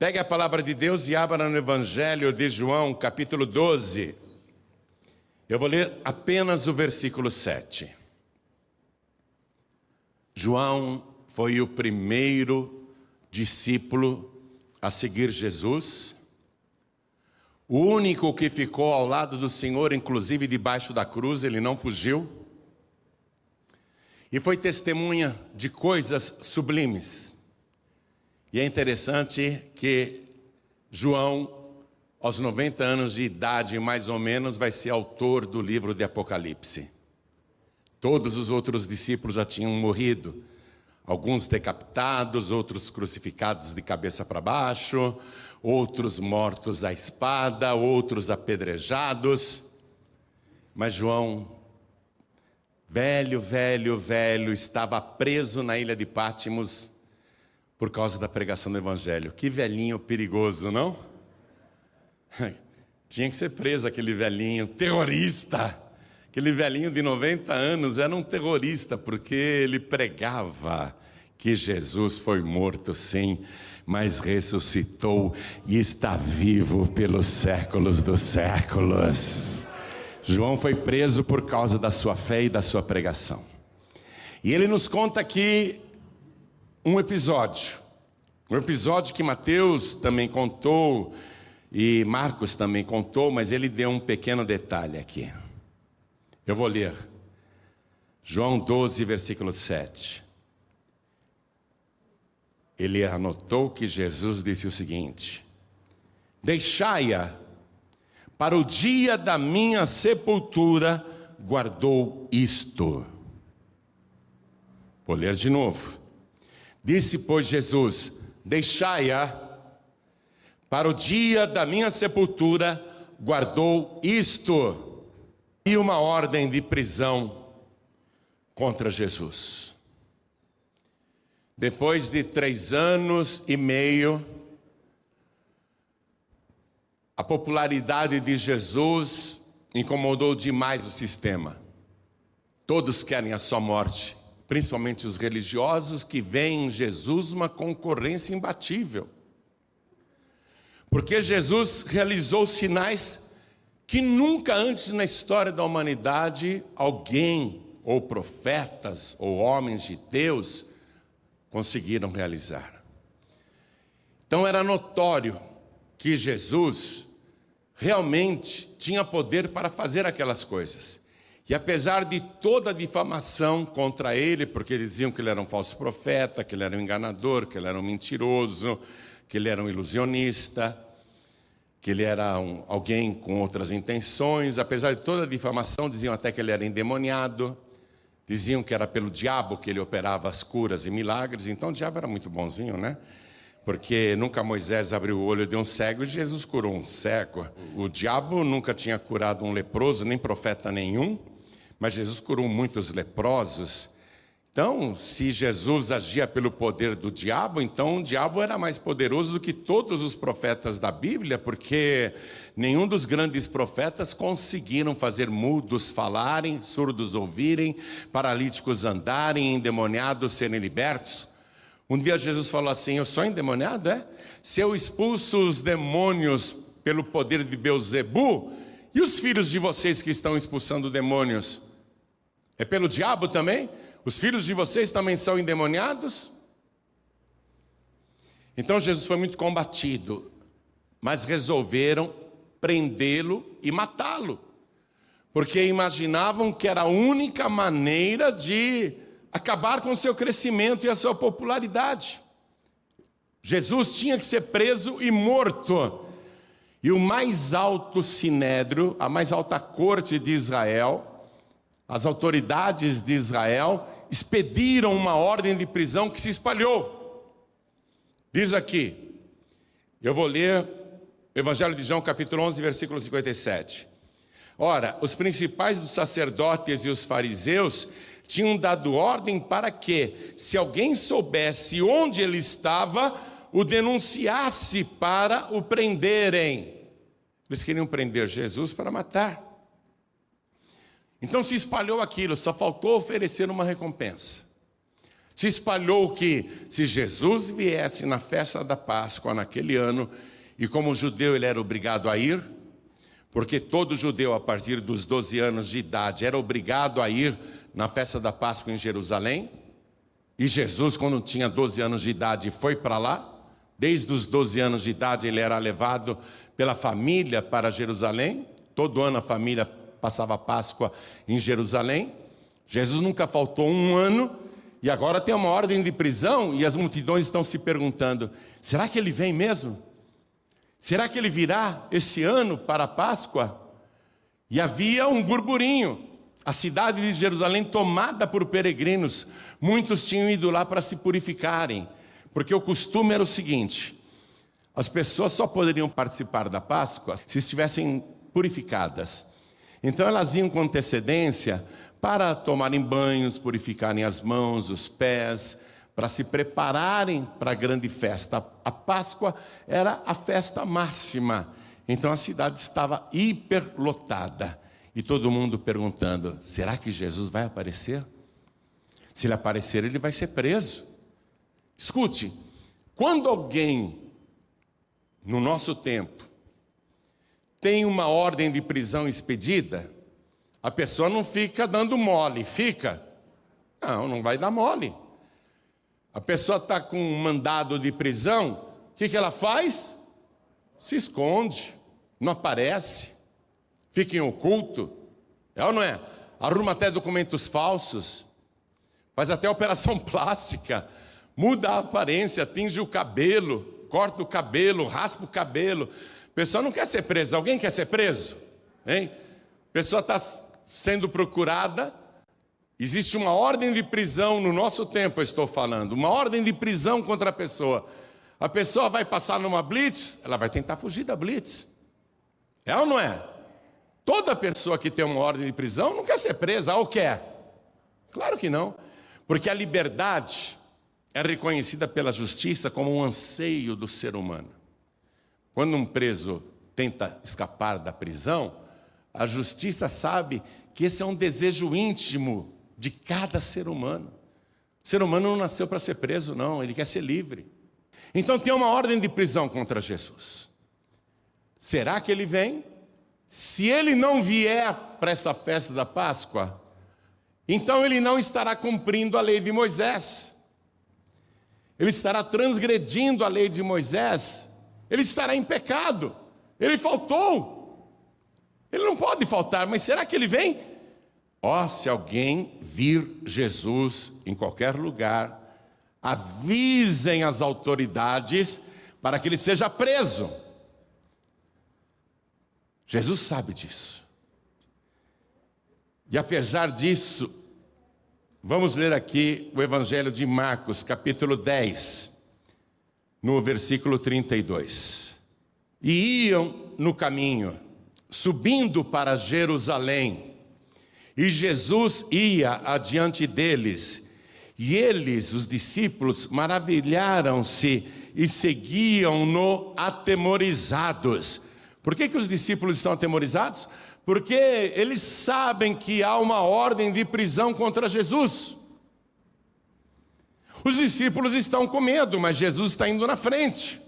Pegue a palavra de Deus e abra no Evangelho de João, capítulo 12. Eu vou ler apenas o versículo 7. João foi o primeiro discípulo a seguir Jesus, o único que ficou ao lado do Senhor, inclusive debaixo da cruz, ele não fugiu, e foi testemunha de coisas sublimes. E é interessante que João, aos 90 anos de idade, mais ou menos, vai ser autor do livro de Apocalipse. Todos os outros discípulos já tinham morrido, alguns decapitados, outros crucificados de cabeça para baixo, outros mortos à espada, outros apedrejados. Mas João, velho, estava preso na ilha de Pátimos por causa da pregação do Evangelho. Que velhinho perigoso, não? Tinha que ser preso aquele velhinho, terrorista. Aquele velhinho de 90 anos era um terrorista, porque ele pregava que Jesus foi morto sim, mas ressuscitou e está vivo pelos séculos dos séculos. João foi preso por causa da sua fé e da sua pregação. E ele nos conta aqui um episódio que Mateus também contou e Marcos também contou, mas ele deu um pequeno detalhe aqui. Eu vou ler João 12, versículo 7. Ele anotou que Jesus disse o seguinte: deixai-a, para o dia da minha sepultura guardou isto. Vou ler de novo. Disse, pois, Jesus: deixai-a, para o dia da minha sepultura guardou isto. E uma ordem de prisão contra Jesus. Depois de 3 anos e meio, a popularidade de Jesus incomodou demais o sistema. Todos querem a sua morte, principalmente os religiosos que veem em Jesus uma concorrência imbatível. Porque Jesus realizou sinais que nunca antes na história da humanidade alguém, ou profetas, ou homens de Deus, conseguiram realizar. Então era notório que Jesus realmente tinha poder para fazer aquelas coisas. E apesar de toda a difamação contra ele, porque eles diziam que ele era um falso profeta, que ele era um enganador, que ele era um mentiroso, que ele era um ilusionista, que ele era alguém com outras intenções, apesar de toda a difamação, diziam até que ele era endemoniado, diziam que era pelo diabo que ele operava as curas e milagres. Então o diabo era muito bonzinho, né? Porque nunca Moisés abriu o olho de um cego e Jesus curou um cego. O diabo nunca tinha curado um leproso, nem profeta nenhum, mas Jesus curou muitos leprosos. Então, se Jesus agia pelo poder do diabo, então o diabo era mais poderoso do que todos os profetas da Bíblia, porque nenhum dos grandes profetas conseguiram fazer mudos falarem, surdos ouvirem, paralíticos andarem, endemoniados serem libertos. Um dia Jesus falou assim: eu sou endemoniado, é? Se eu expulso os demônios pelo poder de Beelzebu, e os filhos de vocês que estão expulsando demônios, é pelo diabo também? Os filhos de vocês também são endemoniados? Então Jesus foi muito combatido, mas resolveram prendê-lo e matá-lo, porque imaginavam que era a única maneira de acabar com o seu crescimento e a sua popularidade. Jesus tinha que ser preso e morto. E o mais alto sinédrio, a mais alta corte de Israel, as autoridades de Israel expediram uma ordem de prisão que se espalhou. Diz aqui, eu vou ler Evangelho de João, capítulo 11, versículo 57. Ora, os principais dos sacerdotes e os fariseus tinham dado ordem para que, se alguém soubesse onde ele estava, o denunciasse para o prenderem. Eles queriam prender Jesus para matar. Então se espalhou aquilo, só faltou oferecer uma recompensa. Se espalhou que se Jesus viesse na festa da Páscoa naquele ano, e como judeu ele era obrigado a ir, porque todo judeu a partir dos 12 anos de idade era obrigado a ir na festa da Páscoa em Jerusalém, e Jesus quando tinha 12 anos de idade foi para lá, desde os 12 anos de idade ele era levado pela família para Jerusalém, todo ano a família passava a Páscoa em Jerusalém, Jesus nunca faltou um ano, e agora tem uma ordem de prisão, e as multidões estão se perguntando, será que ele vem mesmo? Será que ele virá esse ano para a Páscoa? E havia um burburinho, a cidade de Jerusalém tomada por peregrinos, muitos tinham ido lá para se purificarem, porque o costume era o seguinte, as pessoas só poderiam participar da Páscoa se estivessem purificadas. Então elas iam com antecedência para tomarem banhos, purificarem as mãos, os pés, para se prepararem para a grande festa. A Páscoa era a festa máxima, então a cidade estava hiperlotada, e todo mundo perguntando, será que Jesus vai aparecer? Se ele aparecer, ele vai ser preso. Escute, quando alguém, no nosso tempo, tem uma ordem de prisão expedida, a pessoa não fica dando mole, fica? Não vai dar mole. A pessoa está com um mandado de prisão, o que ela faz? Se esconde, não aparece, fica em oculto, é ou não é? Arruma até documentos falsos, faz até operação plástica, muda a aparência, tinge o cabelo, corta o cabelo, raspa o cabelo. A pessoa não quer ser presa. Alguém quer ser preso? Hein? A pessoa está sendo procurada, existe uma ordem de prisão no nosso tempo, eu estou falando, uma ordem de prisão contra a pessoa vai passar numa blitz, ela vai tentar fugir da blitz, é ou não é? Toda pessoa que tem uma ordem de prisão não quer ser presa, ou quer? Claro que não, porque a liberdade é reconhecida pela justiça como um anseio do ser humano. Quando um preso tenta escapar da prisão, a justiça sabe que esse é um desejo íntimo de cada ser humano. O ser humano não nasceu para ser preso, não, ele quer ser livre. Então tem uma ordem de prisão contra Jesus. Será que ele vem? Se ele não vier para essa festa da Páscoa, então ele não estará cumprindo a lei de Moisés. Ele estará transgredindo a lei de Moisés. Ele estará em pecado. Ele faltou. Ele não pode faltar, mas será que ele vem? Se alguém vir Jesus em qualquer lugar, avisem as autoridades para que ele seja preso. Jesus sabe disso. E apesar disso, vamos ler aqui o Evangelho de Marcos, capítulo 10, no versículo 32. E iam no caminho, subindo para Jerusalém, e Jesus ia adiante deles, e eles, os discípulos, maravilharam-se e seguiam-no atemorizados. Por que os discípulos estão atemorizados? Porque eles sabem que há uma ordem de prisão contra Jesus. Os discípulos estão com medo, mas Jesus está indo na frente.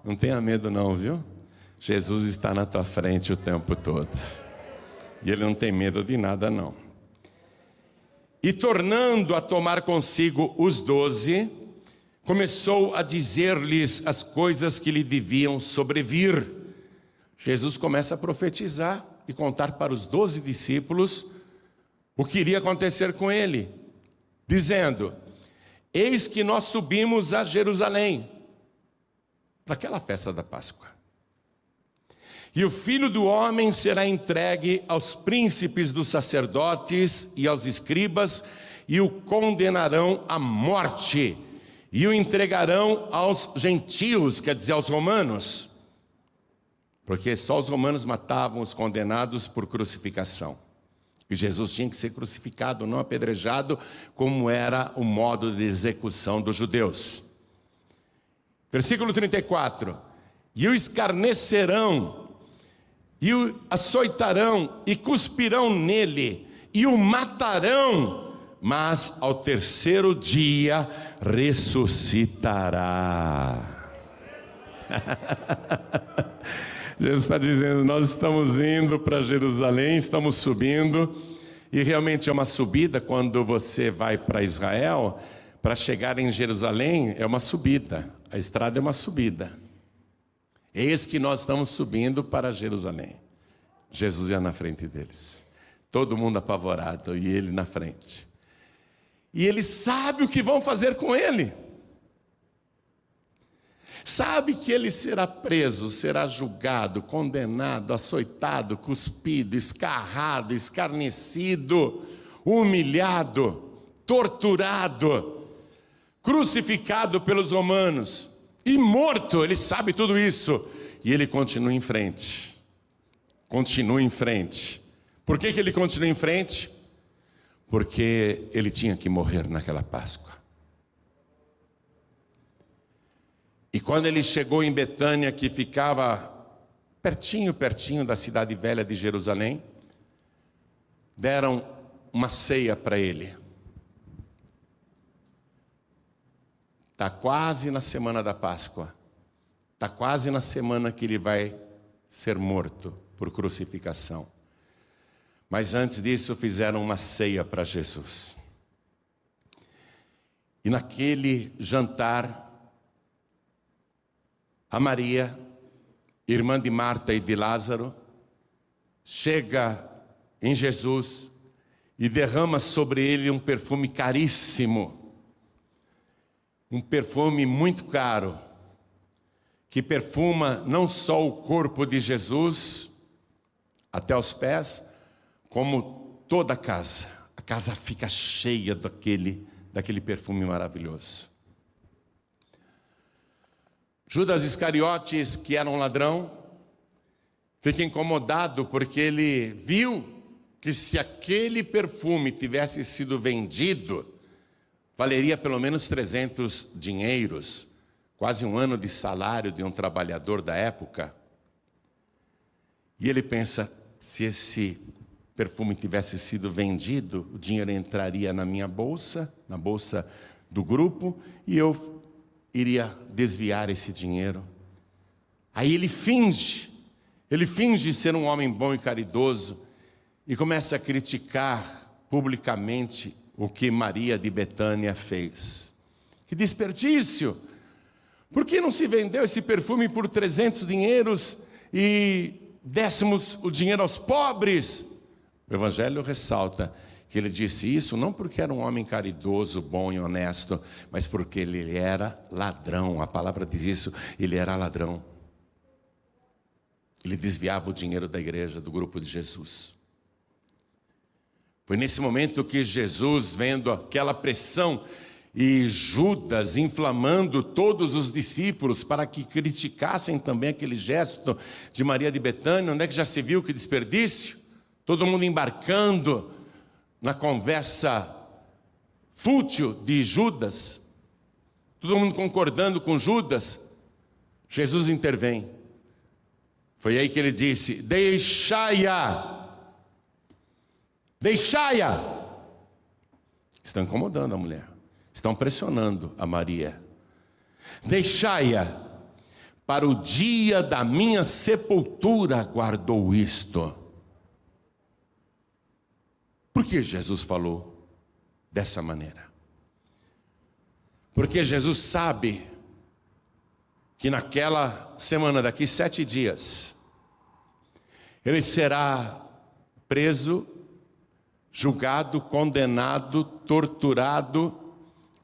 Não tenha medo não, viu? Jesus está na tua frente o tempo todo. E ele não tem medo de nada não. E tornando a tomar consigo os 12, começou a dizer-lhes as coisas que lhe deviam sobrevir. Jesus começa a profetizar e contar para os 12 discípulos o que iria acontecer com ele, dizendo: eis que nós subimos a Jerusalém, para aquela festa da Páscoa. E o Filho do Homem será entregue aos príncipes dos sacerdotes e aos escribas, e o condenarão à morte, e o entregarão aos gentios, quer dizer, aos romanos, porque só os romanos matavam os condenados por crucificação. E Jesus tinha que ser crucificado, não apedrejado, como era o modo de execução dos judeus. Versículo 34. E o escarnecerão, e o açoitarão, e cuspirão nele, e o matarão, mas ao terceiro dia ressuscitará. Jesus está dizendo, nós estamos indo para Jerusalém, estamos subindo, e realmente é uma subida. Quando você vai para Israel, para chegar em Jerusalém é uma subida, a estrada é uma subida. Eis que nós estamos subindo para Jerusalém. Jesus ia na frente deles, todo mundo apavorado, e ele na frente. E ele sabe o que vão fazer com ele. Sabe que ele será preso, será julgado, condenado, açoitado, cuspido, escarrado, escarnecido, humilhado, torturado, crucificado pelos romanos e morto. Ele sabe tudo isso. E ele continua em frente. Continua em frente. Por que ele continua em frente? Porque ele tinha que morrer naquela Páscoa. E quando ele chegou em Betânia, que ficava pertinho da cidade velha de Jerusalém, deram uma ceia para ele. Está quase na semana da Páscoa. Está quase na semana que ele vai ser morto por crucificação. Mas antes disso fizeram uma ceia para Jesus. E naquele jantar, a Maria, irmã de Marta e de Lázaro, chega em Jesus e derrama sobre ele um perfume caríssimo, um perfume muito caro, que perfuma não só o corpo de Jesus até os pés, como toda a casa. A casa fica cheia daquele perfume maravilhoso. Judas Iscariotes, que era um ladrão, fica incomodado porque ele viu que se aquele perfume tivesse sido vendido, valeria pelo menos 300 dinheiros, quase um ano de salário de um trabalhador da época. E ele pensa, se esse perfume tivesse sido vendido, o dinheiro entraria na minha bolsa, na bolsa do grupo, e eu iria desviar esse dinheiro. Aí ele finge ser um homem bom e caridoso, e começa a criticar publicamente o que Maria de Betânia fez. Que desperdício! Por que não se vendeu esse perfume por 300 dinheiros e dessemos o dinheiro aos pobres? O Evangelho ressalta que ele disse isso não porque era um homem caridoso, bom e honesto, mas porque ele era ladrão. A palavra diz isso, ele era ladrão. Ele desviava o dinheiro da igreja, do grupo de Jesus. Foi nesse momento que Jesus, vendo aquela pressão e Judas inflamando todos os discípulos para que criticassem também aquele gesto de Maria de Betânia, onde é que já se viu que desperdício? Todo mundo embarcando na conversa fútil de Judas, todo mundo concordando com Judas. Jesus intervém. Foi aí que ele disse: deixai-a, deixai-a. Estão incomodando a mulher, estão pressionando a Maria. Deixai-a, para o dia da minha sepultura guardou isto. Por que Jesus falou dessa maneira? Porque Jesus sabe que naquela semana, daqui 7 dias, ele será preso, julgado, condenado, torturado,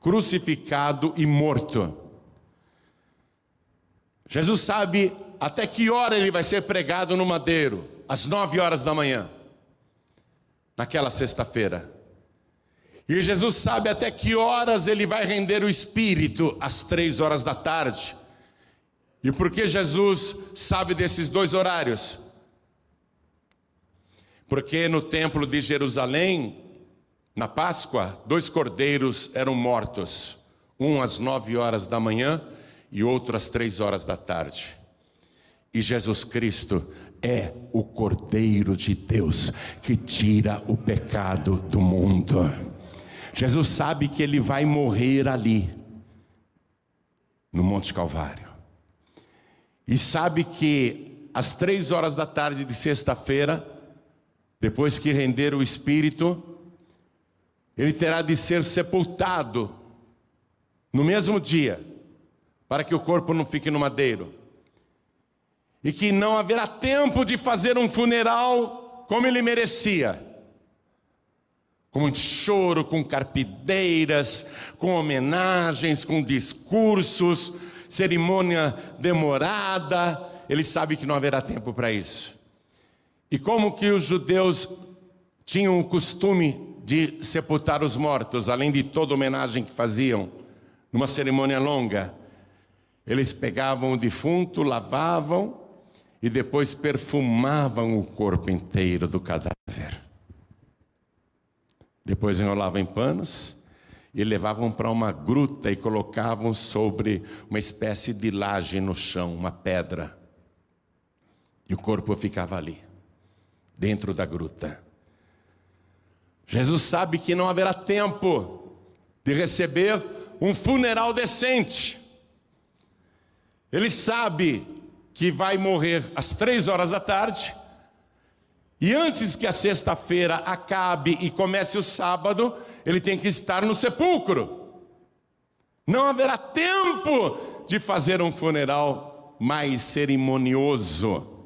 crucificado e morto. Jesus sabe até que hora ele vai ser pregado no madeiro, às 9 horas da manhã. Naquela sexta-feira. E Jesus sabe até que horas ele vai render o Espírito, às 3 horas da tarde. E por que Jesus sabe desses 2 horários? Porque no templo de Jerusalém, na Páscoa, 2 cordeiros eram mortos. Um às 9 horas da manhã e outro às 3 horas da tarde. E Jesus Cristo é o Cordeiro de Deus que tira o pecado do mundo. Jesus sabe que ele vai morrer ali, no Monte Calvário. E sabe que às 3 horas da tarde de sexta-feira, depois que render o Espírito, ele terá de ser sepultado no mesmo dia, para que o corpo não fique no madeiro. E que não haverá tempo de fazer um funeral como ele merecia. Com muito choro, com carpideiras, com homenagens, com discursos, cerimônia demorada. Ele sabe que não haverá tempo para isso. E como que os judeus tinham o costume de sepultar os mortos, além de toda homenagem que faziam, numa cerimônia longa? Eles pegavam o defunto, lavavam e depois perfumavam o corpo inteiro do cadáver. Depois enrolavam em panos e levavam para uma gruta e colocavam sobre uma espécie de laje no chão, uma pedra. E o corpo ficava ali, dentro da gruta. Jesus sabe que não haverá tempo de receber um funeral decente. Ele sabe que vai morrer às 3 horas da tarde. E antes que a sexta-feira acabe e comece o sábado, ele tem que estar no sepulcro. Não haverá tempo de fazer um funeral mais cerimonioso,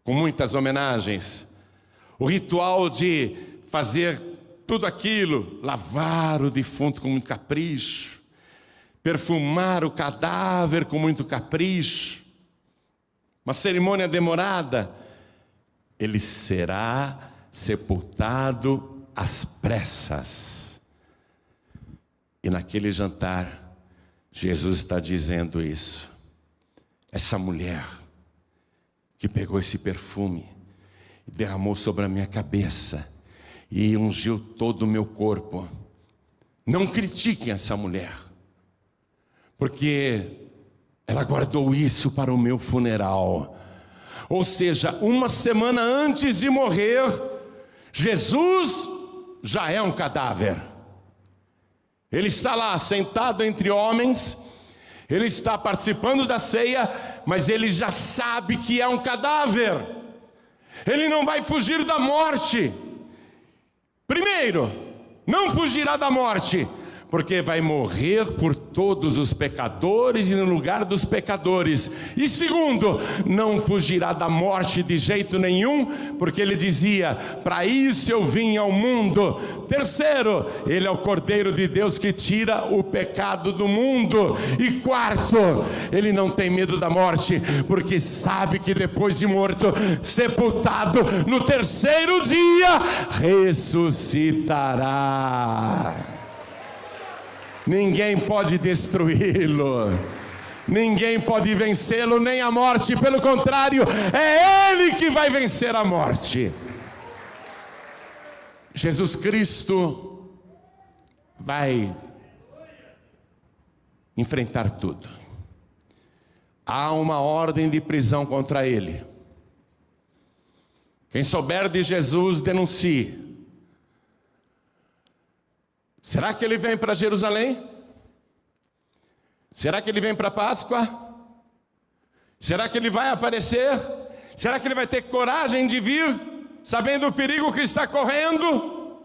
com muitas homenagens. O ritual de fazer tudo aquilo, lavar o defunto com muito capricho, perfumar o cadáver com muito capricho, uma cerimônia demorada. Ele será sepultado às pressas. E naquele jantar, Jesus está dizendo isso. Essa mulher que pegou esse perfume e derramou sobre a minha cabeça e ungiu todo o meu corpo. Não critiquem essa mulher, porque ela guardou isso para o meu funeral. Ou seja, uma semana antes de morrer, Jesus já é um cadáver. Ele está lá sentado entre homens, ele está participando da ceia, mas ele já sabe que é um cadáver. Ele não vai fugir da morte. Primeiro, não fugirá da morte, porque vai morrer por todos os pecadores e no lugar dos pecadores. E segundo, não fugirá da morte de jeito nenhum, porque ele dizia, para isso eu vim ao mundo. Terceiro, ele é o Cordeiro de Deus que tira o pecado do mundo. E quarto, ele não tem medo da morte, porque sabe que depois de morto, sepultado, no terceiro dia, ressuscitará. Ninguém pode destruí-lo, ninguém pode vencê-lo, nem a morte. Pelo contrário, é Ele que vai vencer a morte. Jesus Cristo vai enfrentar tudo. Há uma ordem de prisão contra Ele. Quem souber de Jesus, denuncie. Será que ele vem para Jerusalém? Será que ele vem para a Páscoa? Será que ele vai aparecer? Será que ele vai ter coragem de vir, sabendo o perigo que está correndo?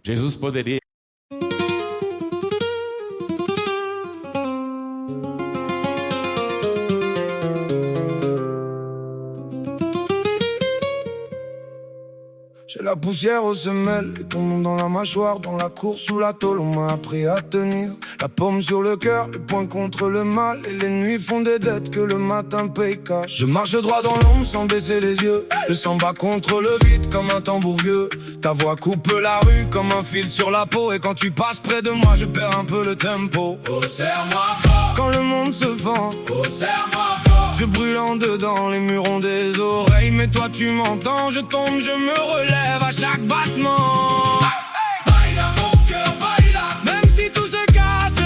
Jesus poderia. J'ai la poussière aux semelles, les poumons dans la mâchoire, dans la cour sous la tôle, on m'a appris à tenir. La paume sur le cœur, le poing contre le mal, et les nuits font des dettes que le matin paye cash. Je marche droit dans l'ombre sans baisser les yeux, le sang bat contre le vide comme un tambour vieux. Ta voix coupe la rue comme un fil sur la peau, et quand tu passes près de moi, je perds un peu le tempo. Oh, serre-moi fort. Quand le monde se fend, oh, serre-moi fort. Je brûle en dedans, les murs ont des oreilles, mais toi tu m'entends. Je tombe, je me relève à chaque battement. Baila mon cœur, baila, même si tout se casse.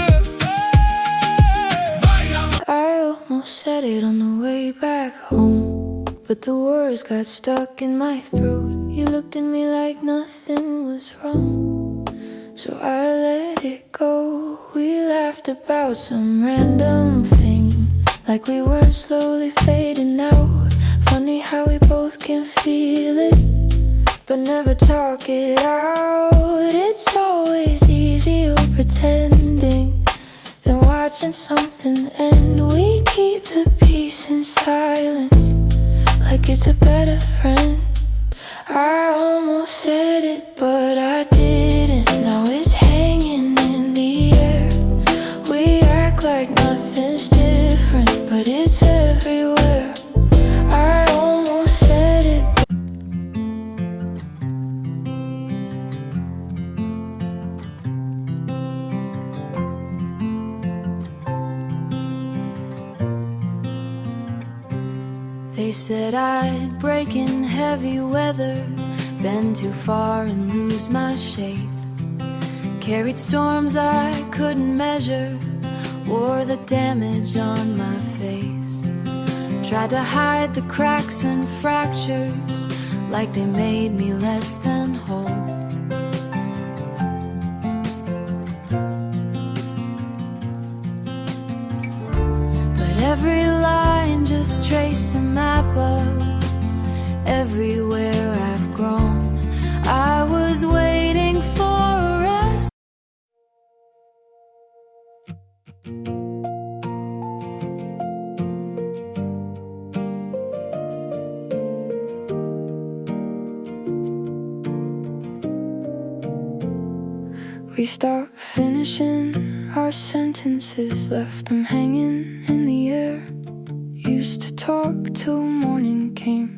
Baila. I almost said it on the way back home, but the words got stuck in my throat. You looked at me like nothing was wrong, so I let it go. We laughed about some random thing, like we weren't slowly fading out. Funny how we both can feel it, but never talk it out. It's always easier pretending than watching something end. We keep the peace in silence, like it's a better friend. I almost said it, but I didn't. Now it's hanging in the air. We act like nothing's different, but it's everywhere. I almost said it. They said I'd break in heavy weather, bend too far and lose my shape. Carried storms I couldn't measure, wore the damage on my face. Tried to hide the cracks and fractures, like they made me less than whole. But every line just traced the map of everywhere I've grown. I was waiting for a rest. We stopped finishing our sentences, left them hanging in the air. Used to talk till morning came,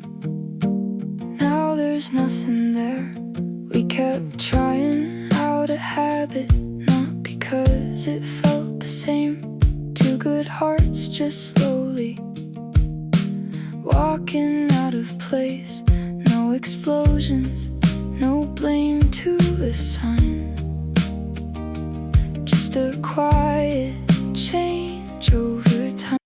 now there's nothing there. We kept trying out a habit, not because it felt the same. Two good hearts just slowly walking out of place. No explosions, no blame to assign, just a quiet change over time.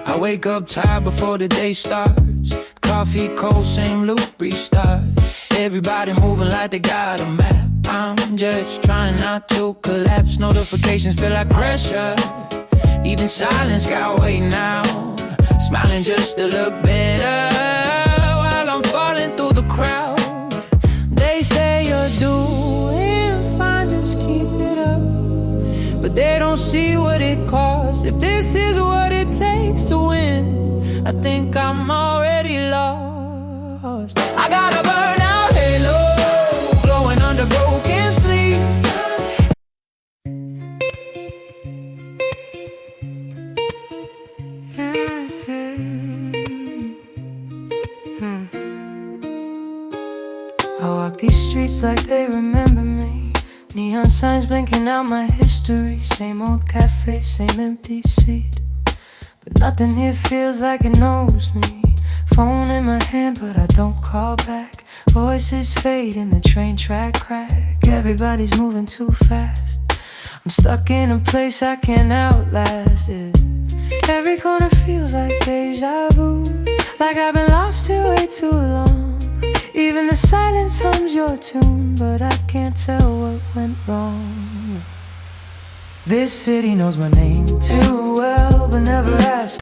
I wake up tired before the day starts. Coffee cold, same loop, restart. Everybody moving like they got a map. I'm just trying not to collapse. Notifications feel like pressure, even silence got weight now. Smiling just to look better while I'm falling through the crowd. They say you're doing fine, just keep it up, but they don't see what it costs. If this is what it takes to win, I think I'm already lost. I got a burnout halo, glowing under broken sleep. I walk these streets like they remember me. Neon signs blinking out my history. Same old cafe, same empty seat, but nothing here feels like it knows me. Phone in my hand, but I don't call back. Voices fade in the train track crack. Everybody's moving too fast. I'm stuck in a place I can't outlast it. Every corner feels like deja vu, like I've been lost here way too long. Even the silence hums your tune, but I can't tell what went wrong. This city knows my name too well, but never asked.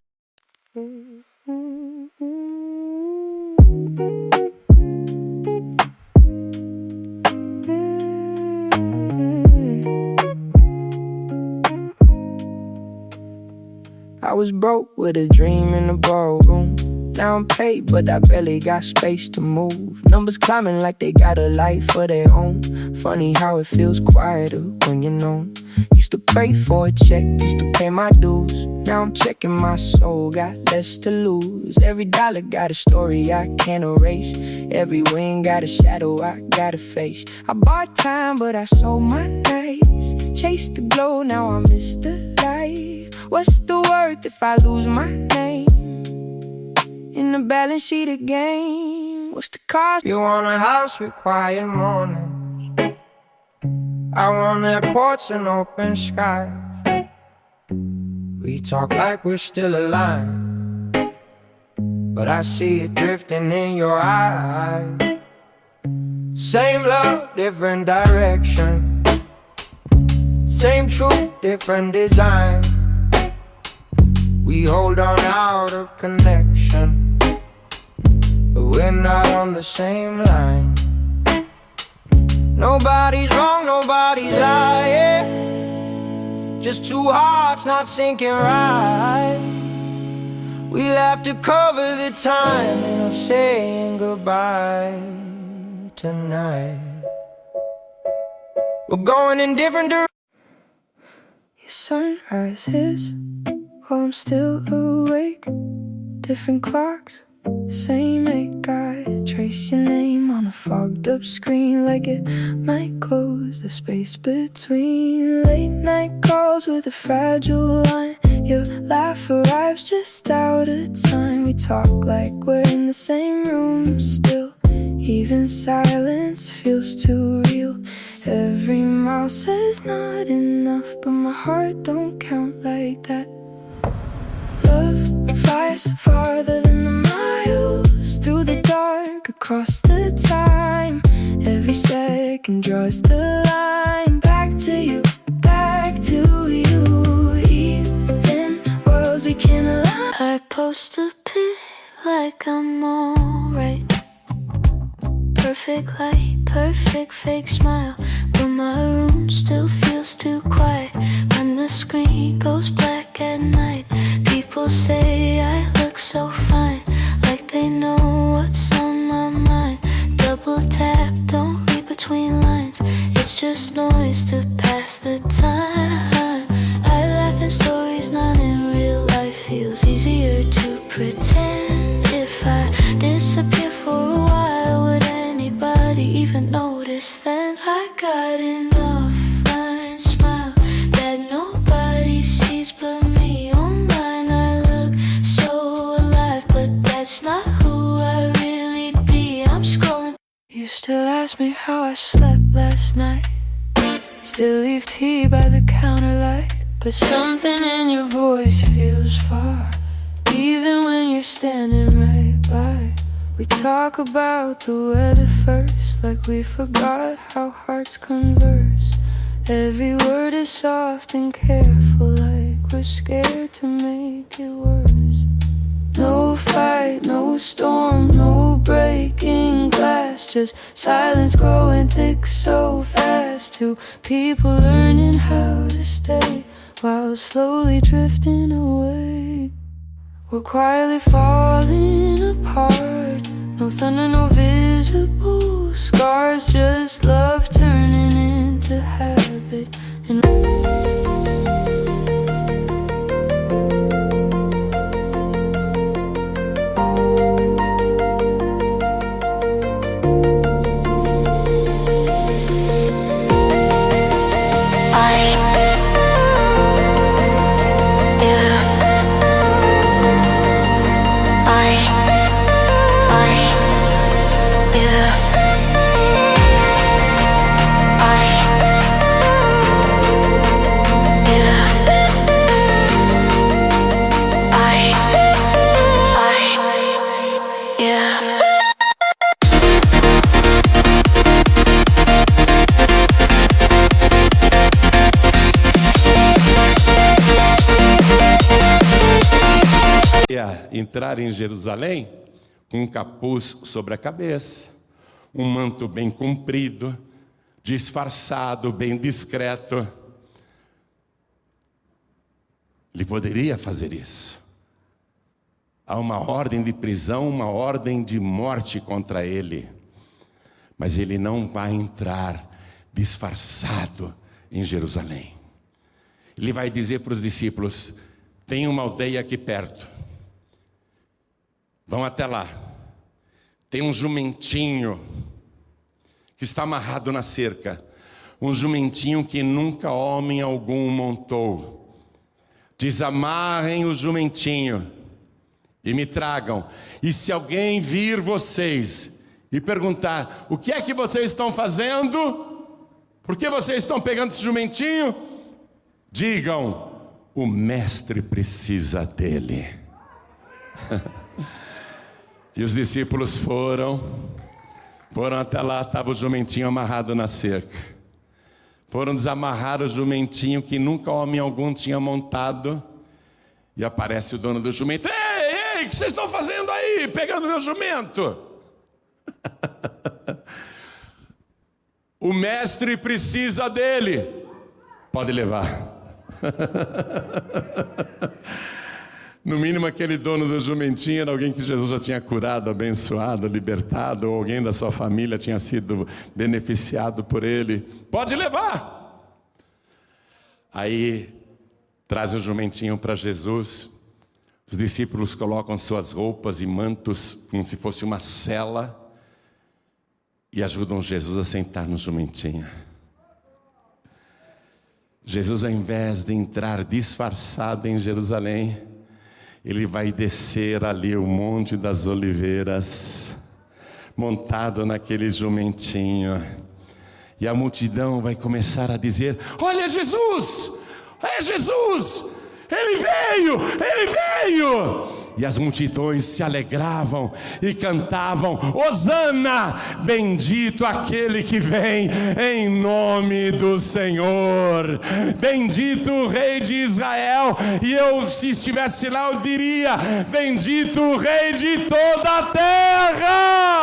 I was broke with a dream in the ballroom. Now I'm paid, but I barely got space to move. Numbers climbing like they got a life of their own. Funny how it feels quieter when you're known. Used to pray for a check just to pay my dues. Now I'm checking my soul, got less to lose. Every dollar got a story I can't erase. Every win got a shadow I gotta face. I bought time, but I sold my nights. Chased the glow, now I miss the light. What's the worth if I lose my name in the balance sheet again? What's the cost? You want a house with quiet mornings, Out on that porch and open sky, we talk like we're still alive, but I see it drifting in your eyes. Same love, different direction. Same truth, different design. We hold on out of connection, but we're not on the same line. Nobody's wrong, nobody's lying, just two hearts not syncing right. We'll have to cover the timing of saying goodbye tonight. We're going in different directions. Your sunrise is while I'm still awake. Different clocks, same ache. I trace your name on a fogged up screen, like it might close the space between. Late night calls with a fragile line. Your laugh arrives just out of time. We talk like we're in the same room still. Even silence feels too real. Every mile says not enough, but my heart don't count like that. Love flies farther than the miles, through the dark, across the time. Every second draws the line. Back to you, back to you. Even worlds we can't align. I post a pic like I'm alright. Perfect light, perfect fake smile, but my room still feels too quiet. When the screen goes black at night, people say I look so fine, like they know what's on my mind. Double tap, don't read between lines, it's just noise to pass the time. I laugh in stories, not in real life. Feels easier to pretend. If I disappear for a while, would anybody even notice then? I got an offline smile that nobody sees but me. Online I look so alive, but that's not who I really be. I'm scrolling. You still ask me how I slept last night, still leave tea by the counter light, but something in your voice feels far, even when you're standing right by. We talk about the weather first, like we forgot how hearts converse. Every word is soft and careful, like we're scared to make it worse. No fight, no storm, no breaking glass, just silence growing thick so fast. Two people learning how to stay while slowly drifting away. We're quietly falling apart. No thunder, no visible scars, just love turning into habit. And entrar em Jerusalém com um capuz sobre a cabeça, um manto bem comprido, disfarçado, bem discreto. Ele poderia fazer isso. Há uma ordem de prisão, uma ordem de morte contra ele, mas ele não vai entrar disfarçado em Jerusalém. Ele vai dizer para os discípulos: tem uma aldeia aqui perto, vão até lá. Tem um jumentinho que está amarrado na cerca, um jumentinho que nunca homem algum montou. Desamarrem o jumentinho e me tragam. E se alguém vir vocês e perguntar: o que é que vocês estão fazendo? Por que vocês estão pegando esse jumentinho? Digam, o mestre precisa dele. E os discípulos foram até lá, estava o jumentinho amarrado na cerca. Foram desamarrar o jumentinho que nunca homem algum tinha montado. E aparece o dono do jumento. Ei, o que vocês estão fazendo aí, pegando meu jumento? O mestre precisa dele. Pode levar. No mínimo aquele dono do jumentinho era alguém que Jesus já tinha curado, abençoado, libertado, ou alguém da sua família tinha sido beneficiado por ele. Pode levar. Aí traz o jumentinho para Jesus. Os discípulos colocam suas roupas e mantos como se fosse uma cela e ajudam Jesus a sentar no jumentinho. Jesus, ao invés de entrar disfarçado em Jerusalém, ele vai descer ali o Monte das Oliveiras, montado naquele jumentinho. E a multidão vai começar a dizer: olha Jesus! É Jesus! Ele veio! Ele veio! E as multidões se alegravam e cantavam: Hosana! Bendito aquele que vem em nome do Senhor. Bendito o Rei de Israel. E eu, se estivesse lá, eu diria: bendito o Rei de toda a terra.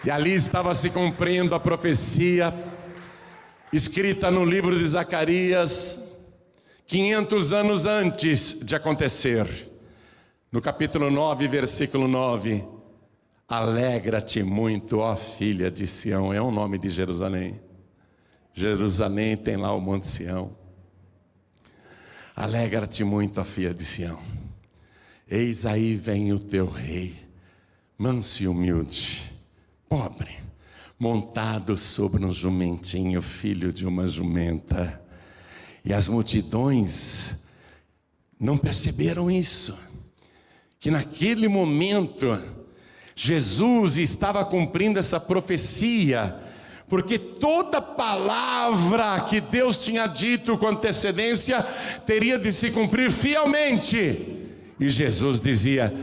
E ali estava se cumprindo a profecia escrita no livro de Zacarias, 500 anos antes de acontecer. No capítulo 9, versículo 9: alegra-te muito, ó filha de Sião. É o nome de Jerusalém. Jerusalém tem lá o Monte Sião. Alegra-te muito, ó filha de Sião. Eis aí vem o teu rei, manso e humilde, pobre, montado sobre um jumentinho, filho de uma jumenta. E as multidões não perceberam isso, que naquele momento Jesus estava cumprindo essa profecia, porque toda palavra que Deus tinha dito com antecedência teria de se cumprir fielmente. E Jesus dizia: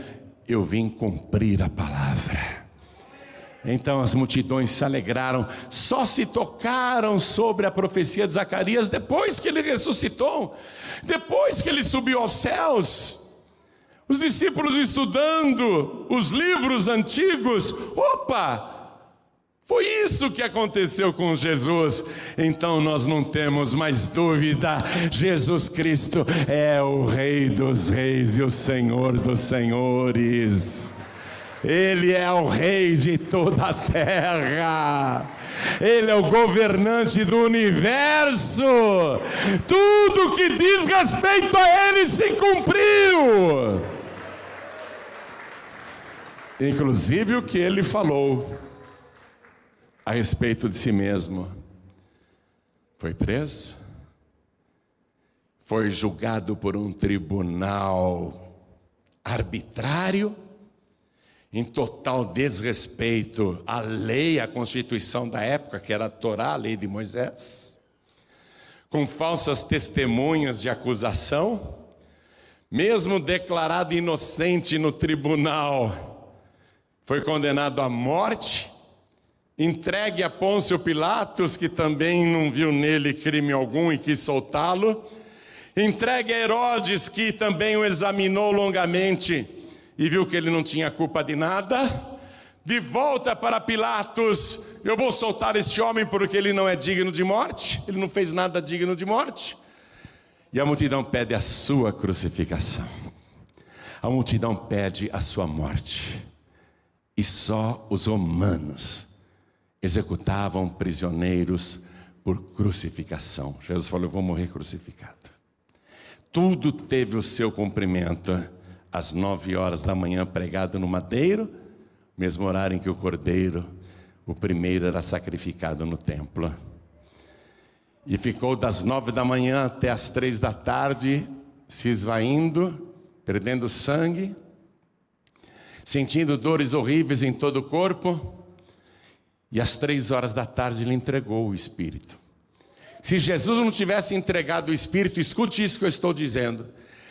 eu vim cumprir a palavra. Então as multidões se alegraram, só se tocaram sobre a profecia de Zacarias depois que ele ressuscitou, depois que ele subiu aos céus. Os discípulos estudando os livros antigos, opa! Foi isso que aconteceu com Jesus. Então nós não temos mais dúvida: Jesus Cristo é o Rei dos Reis e o Senhor dos Senhores. Ele é o Rei de toda a terra. Ele é o governante do universo. Tudo que diz respeito a Ele se cumpriu, inclusive o que Ele falou a respeito de si mesmo. Foi preso, foi julgado por um tribunal arbitrário, em total desrespeito à lei, à Constituição da época, que era a Torá, a lei de Moisés, com falsas testemunhas de acusação. Mesmo declarado inocente no tribunal, foi condenado à morte, entregue a Pôncio Pilatos, que também não viu nele crime algum e quis soltá-lo, entregue a Herodes, que também o examinou longamente e viu que ele não tinha culpa de nada. De volta para Pilatos: eu vou soltar este homem porque ele não é digno de morte, ele não fez nada digno de morte. E a multidão pede a sua crucificação, a multidão pede a sua morte. E só os romanos executavam prisioneiros por crucificação. Jesus falou: eu vou morrer crucificado. Tudo teve o seu cumprimento. Às 9 horas da manhã, pregado no madeiro, mesmo horário em que o cordeiro, o primeiro, era sacrificado no templo. E ficou das 9 da manhã até as 3 da tarde, se esvaindo, perdendo sangue, sentindo dores horríveis em todo o corpo. E às 3h ele entregou o Espírito. Se Jesus não tivesse entregado o Espírito, escute isso que eu estou dizendo.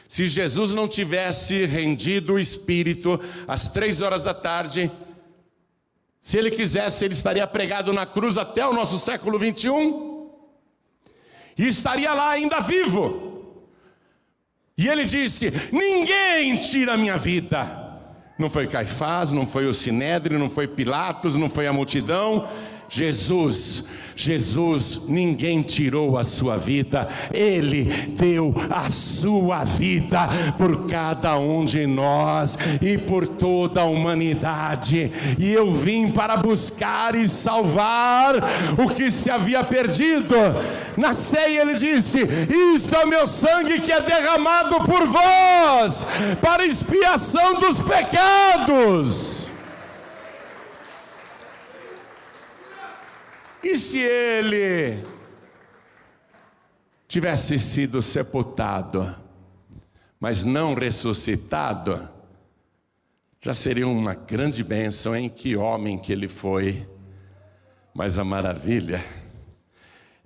Se Jesus não tivesse rendido o Espírito às 3h, se ele quisesse, ele estaria pregado na cruz até o nosso século 21 e estaria lá ainda vivo. E ele disse: ninguém tira a minha vida. Não foi Caifás, não foi o Sinédrio, não foi Pilatos, não foi a multidão. Jesus, ninguém tirou a sua vida, Ele deu a sua vida por cada um de nós e por toda a humanidade. E eu vim para buscar e salvar o que se havia perdido. Na ceia ele disse: isto é o meu sangue que é derramado por vós, para expiação dos pecados. E se ele tivesse sido sepultado, mas não ressuscitado, já seria uma grande bênção, hein? Que homem que ele foi. Mas a maravilha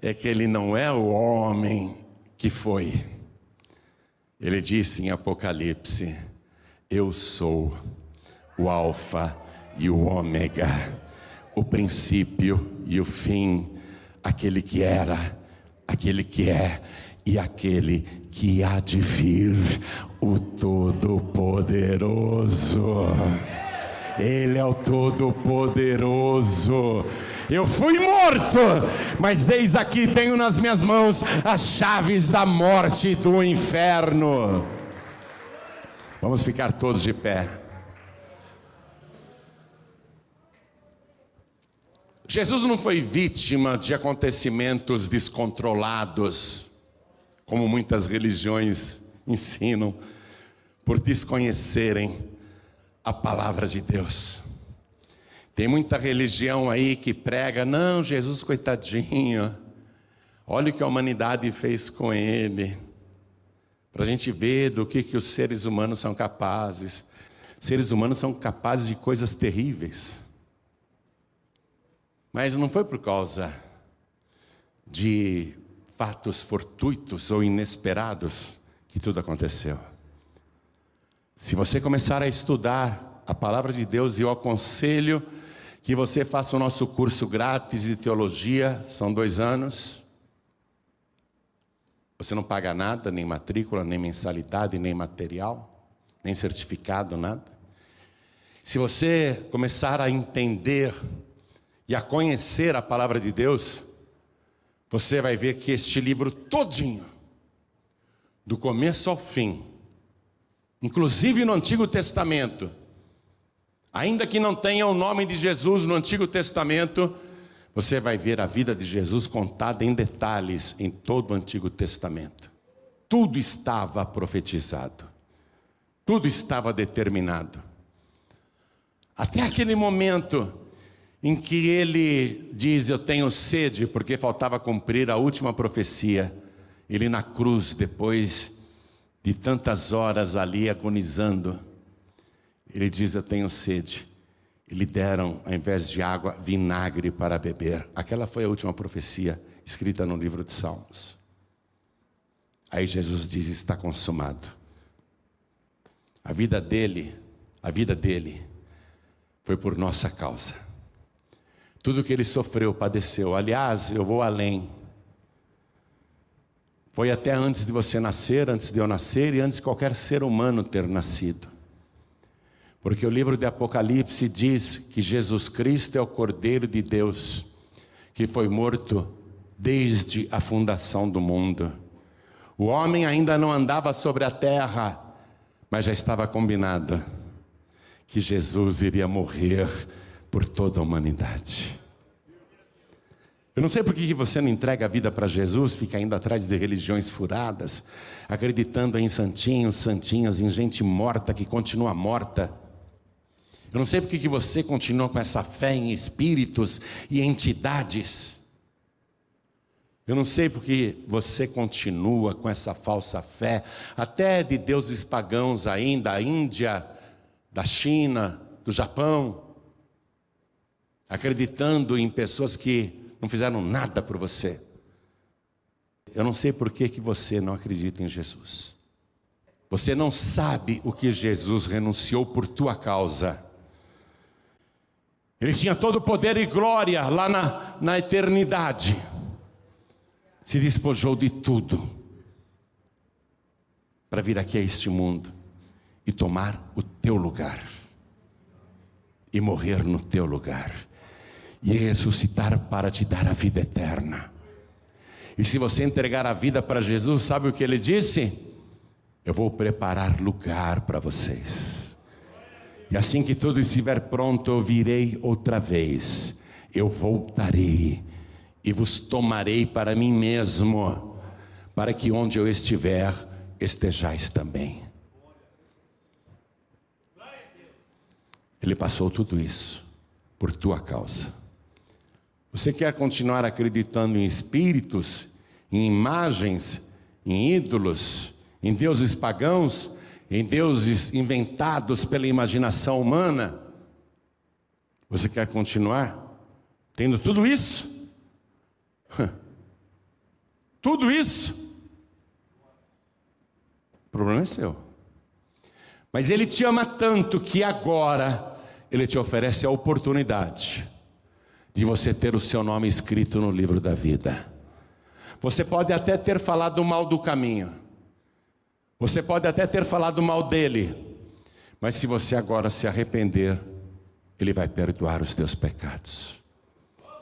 é que ele não é o homem que foi. Ele disse em Apocalipse: eu sou o Alfa e o Ômega, o princípio e o fim, aquele que era, aquele que é e aquele que há de vir, o Todo-Poderoso. Ele é o Todo-Poderoso. Eu fui morto, mas eis aqui tenho nas minhas mãos as chaves da morte e do inferno. Vamos ficar todos de pé. Jesus não foi vítima de acontecimentos descontrolados, como muitas religiões ensinam, por desconhecerem a palavra de Deus. Tem muita religião aí que prega: não, Jesus coitadinho, olha o que a humanidade fez com ele, para a gente ver do que os seres humanos são capazes. Seres humanos são capazes de coisas terríveis. Mas não foi por causa de fatos fortuitos ou inesperados que tudo aconteceu. Se você começar a estudar a palavra de Deus, e eu aconselho que você faça o nosso curso grátis de teologia, são 2 anos. Você não paga nada, nem matrícula, nem mensalidade, nem material, nem certificado, nada. Se você começar a entender e a conhecer a palavra de Deus, você vai ver que este livro todinho, do começo ao fim, inclusive no Antigo Testamento, ainda que não tenha o nome de Jesus no Antigo Testamento, você vai ver a vida de Jesus contada em detalhes em todo o Antigo Testamento. Tudo estava profetizado, tudo estava determinado. Até aquele momento em que ele diz: eu tenho sede, porque faltava cumprir a última profecia. Ele na cruz, depois de tantas horas ali agonizando, ele diz: eu tenho sede. E lhe deram, ao invés de água, vinagre para beber. Aquela foi a última profecia escrita no livro de Salmos. Aí Jesus diz: está consumado. A vida dele foi por nossa causa. Tudo que ele sofreu, padeceu. Aliás, eu vou além. Foi até antes de você nascer, antes de eu nascer e antes de qualquer ser humano ter nascido. Porque o livro de Apocalipse diz que Jesus Cristo é o Cordeiro de Deus, que foi morto desde a fundação do mundo. O homem ainda não andava sobre a terra, mas já estava combinado que Jesus iria morrer por toda a humanidade. Eu não sei por que você não entrega a vida para Jesus, fica indo atrás de religiões furadas, acreditando em santinhos, santinhas, em gente morta que continua morta. Eu não sei por que você continua com essa fé em espíritos e entidades. Eu não sei por que você continua com essa falsa fé, até de deuses pagãos ainda, da Índia, da China, do Japão. acreditando em pessoas que não fizeram nada por você. Eu não sei por que você não acredita em Jesus. Você não sabe o que Jesus renunciou por tua causa. Ele tinha todo o poder e glória lá na eternidade. Se despojou de tudo para vir aqui a este mundo e tomar o teu lugar, e morrer no teu lugar, e ressuscitar para te dar a vida eterna. E se você entregar a vida para Jesus, sabe o que ele disse? Eu vou preparar lugar para vocês, e assim que tudo estiver pronto, eu virei outra vez, eu voltarei e vos tomarei para mim mesmo, para que onde eu estiver, estejais também. Ele passou tudo isso por tua causa. Você quer continuar acreditando em espíritos, em imagens, em ídolos, em deuses pagãos, em deuses inventados pela imaginação humana? Você quer continuar tendo tudo isso? Tudo isso? O problema é seu. Mas Ele te ama tanto que agora Ele te oferece a oportunidade de você ter o seu nome escrito no livro da vida. Você pode até ter falado mal do caminho, você pode até ter falado mal dele, mas se você agora se arrepender, Ele vai perdoar os teus pecados,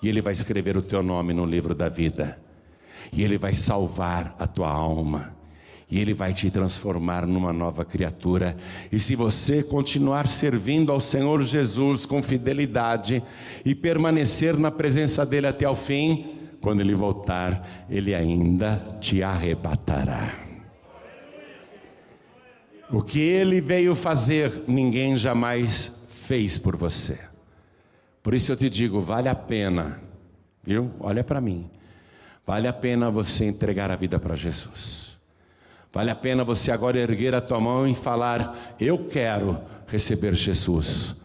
e Ele vai escrever o teu nome no livro da vida, e Ele vai salvar a tua alma, e Ele vai te transformar numa nova criatura. E se você continuar servindo ao Senhor Jesus com fidelidade e permanecer na presença dEle até o fim, quando Ele voltar, Ele ainda te arrebatará. O que Ele veio fazer, ninguém jamais fez por você. Por isso eu te digo, vale a pena, viu? Olha para mim, vale a pena você entregar a vida para Jesus. Vale a pena você agora erguer a tua mão e falar: eu quero receber Jesus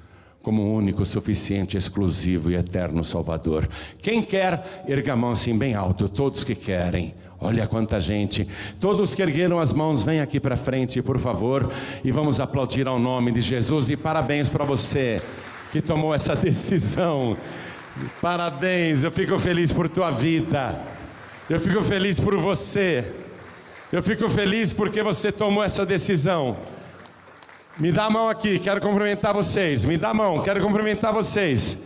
como o único, suficiente, exclusivo e eterno Salvador. Quem quer, erga a mão assim bem alto. Todos que querem, olha quanta gente. Todos que ergueram as mãos, vem aqui para frente, por favor, e vamos aplaudir ao nome de Jesus. E parabéns para você que tomou essa decisão. Parabéns, eu fico feliz por tua vida, eu fico feliz por você. Eu fico feliz porque você tomou essa decisão. Me dá a mão aqui, quero cumprimentar vocês. Me dá a mão, quero cumprimentar vocês.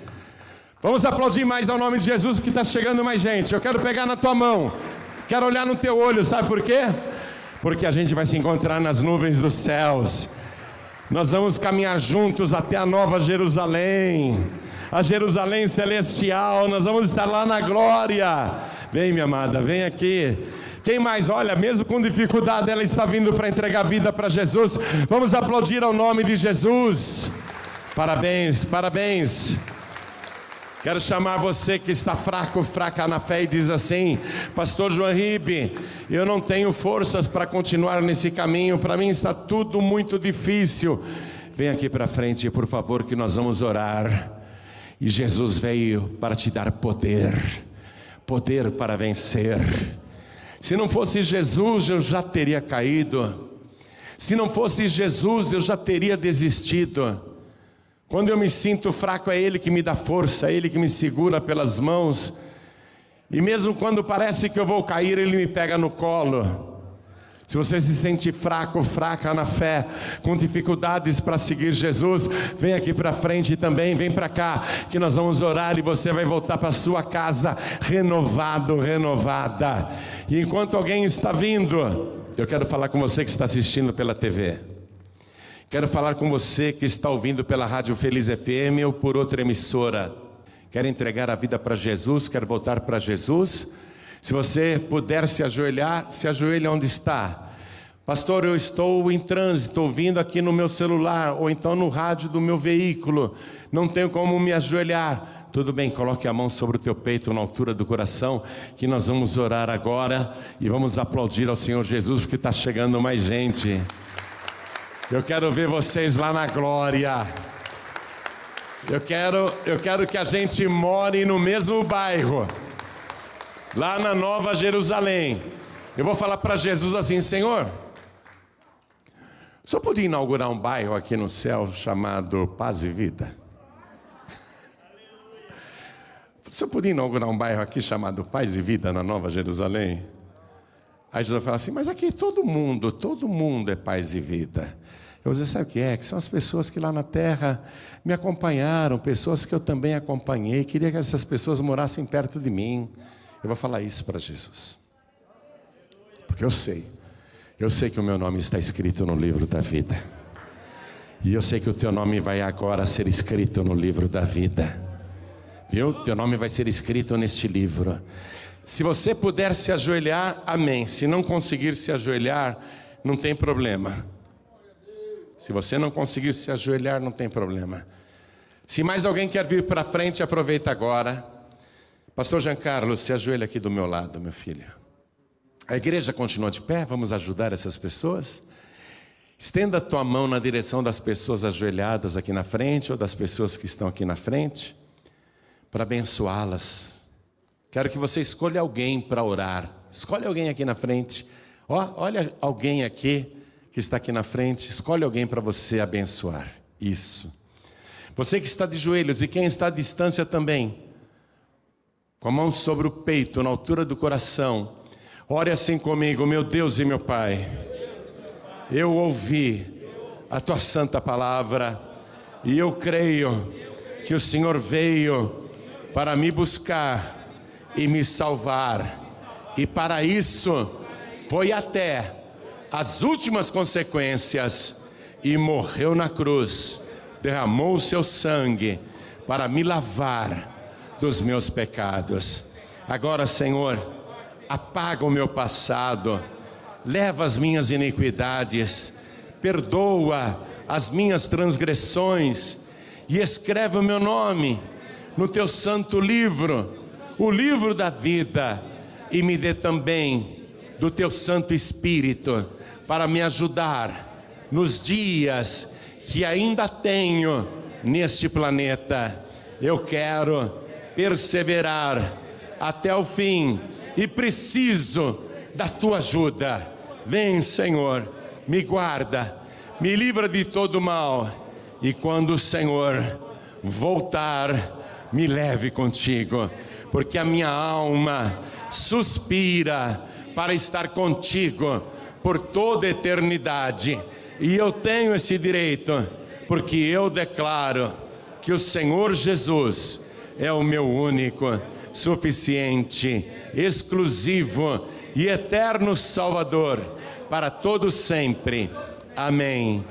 Vamos aplaudir mais ao nome de Jesus, porque está chegando mais gente. Eu quero pegar na tua mão, quero olhar no teu olho, sabe por quê? Porque a gente vai se encontrar nas nuvens dos céus. Nós vamos caminhar juntos até a nova Jerusalém, a Jerusalém celestial. Nós vamos estar lá na glória. Vem, minha amada, vem aqui. Quem mais? Olha, mesmo com dificuldade, ela está vindo para entregar a vida para Jesus. Vamos aplaudir ao nome de Jesus. Parabéns, parabéns. Quero chamar você que está fraco, fraca na fé e diz assim: Pastor João Ribe, eu não tenho forças para continuar nesse caminho, para mim está tudo muito difícil. Vem aqui para frente, por favor, que nós vamos orar. E Jesus veio para te dar poder, poder para vencer. Se não fosse Jesus, eu já teria caído. Se não fosse Jesus, eu já teria desistido. Quando eu me sinto fraco, é Ele que me dá força, é Ele que me segura pelas mãos. E mesmo quando parece que eu vou cair, Ele me pega no colo. Se você se sente fraco, fraca na fé, com dificuldades para seguir Jesus, vem aqui para frente também, vem para cá, que nós vamos orar e você vai voltar para sua casa renovado, renovada. E enquanto alguém está vindo, eu quero falar com você que está assistindo pela TV. Quero falar com você que está ouvindo pela Rádio Feliz FM ou por outra emissora. Quer entregar a vida para Jesus, quer voltar para Jesus? Se você puder se ajoelhar, se ajoelhe onde está. Pastor, eu estou em trânsito, ouvindo aqui no meu celular, ou então no rádio do meu veículo, não tenho como me ajoelhar. Tudo bem, coloque a mão sobre o teu peito, na altura do coração, que nós vamos orar agora, e vamos aplaudir ao Senhor Jesus, porque está chegando mais gente. Eu quero ver vocês lá na glória. Eu quero que a gente more no mesmo bairro, lá na Nova Jerusalém. Eu vou falar para Jesus assim: Senhor, o senhor podia inaugurar um bairro aqui no céu chamado Paz e Vida? O senhor podia inaugurar um bairro aqui chamado Paz e Vida na Nova Jerusalém? Aí Jesus fala assim: mas aqui todo mundo é paz e vida. Eu vou dizer: sabe o que é? Que são as pessoas que lá na terra me acompanharam, pessoas que eu também acompanhei, queria que essas pessoas morassem perto de mim. Eu vou falar isso para Jesus, porque eu sei que o meu nome está escrito no livro da vida, e eu sei que o teu nome vai agora ser escrito no livro da vida, viu? Teu nome vai ser escrito neste livro. Se você puder se ajoelhar, amém. Se não conseguir se ajoelhar, não tem problema. Se você não conseguir se ajoelhar, não tem problema. Se mais alguém quer vir para frente, aproveita agora. Pastor Giancarlo, se ajoelha aqui do meu lado, meu filho. A igreja continua de pé, vamos ajudar essas pessoas. Estenda a tua mão na direção das pessoas ajoelhadas aqui na frente, ou das pessoas que estão aqui na frente, para abençoá-las. Quero que você escolha alguém para orar. Escolhe alguém aqui na frente. Olha alguém aqui que está aqui na frente. Escolhe alguém para você abençoar. Isso. Você que está de joelhos e quem está à distância também, com a mão sobre o peito, na altura do coração, ore assim comigo: meu Deus e meu Pai, eu ouvi a tua santa palavra e eu creio que o Senhor veio para me buscar e me salvar, e para isso foi até as últimas consequências e morreu na cruz, derramou o seu sangue para me lavar dos meus pecados. Agora, Senhor, apaga o meu passado, leva as minhas iniquidades, perdoa as minhas transgressões e escreve o meu nome no teu santo livro, o livro da vida, e me dê também do teu Santo Espírito para me ajudar nos dias que ainda tenho neste planeta. Eu quero perseverar até o fim e preciso da tua ajuda. Vem, Senhor, me guarda, me livra de todo mal, e quando o Senhor voltar, me leve contigo, porque a minha alma suspira para estar contigo por toda a eternidade, e eu tenho esse direito, porque eu declaro que o Senhor Jesus é o meu único, suficiente, exclusivo e eterno Salvador para todo sempre. Amém.